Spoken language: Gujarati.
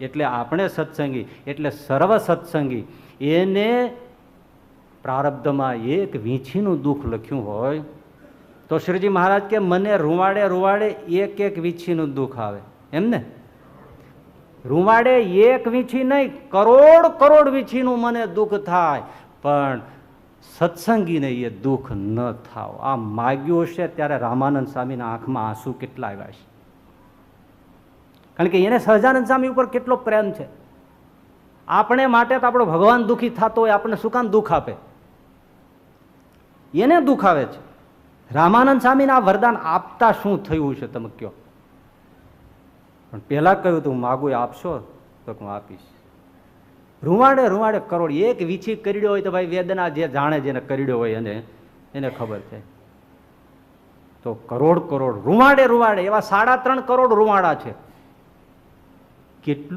એટલે આપણે સત્સંગી, એટલે સર્વ સત્સંગી. એને પ્રારબ્ધમાં એક વીંછીનું દુઃખ લખ્યું હોય તો શ્રીજી મહારાજ કે મને રૂવાડે રૂવાડે એક એક વીંછીનું દુઃખ આવે. એમને રૂવાડે એક વીંછી નહીં, કરોડ કરોડ વીંછીનું મને દુઃખ થાય, પણ સત્સંગીને એ દુઃખ ન થાવ. આ માગ્યું હશે ત્યારે રામાનંદ સ્વામીના આંખમાં આંસુ કેટલા આવ્યા છે. કારણ કે એને સહજાનંદ સ્વામી ઉપર કેટલો પ્રેમ છે. આપણે માટે તો આપણો ભગવાન દુઃખી થતો હોય, આપણને શું કામ દુઃખ આપે? એને દુઃખ આવે છે. રામાનંદ સ્વામીને આ વરદાન આપતા શું થયું છે તમે કહો? પણ પહેલા કહ્યું તું માગું આપશો તો હું આપીશ. રૂવાડે રૂવાડે કરોડ એક વીછી કરડ્યો હોય તો ભાઈ વેદના જે જાણે જેને કરડ્યો હોય એને ખબર છે. તો કરોડ કરોડ રૂવાડે રૂવાડે એવા 3.5 કરોડ રૂવાડા છે. કેટલું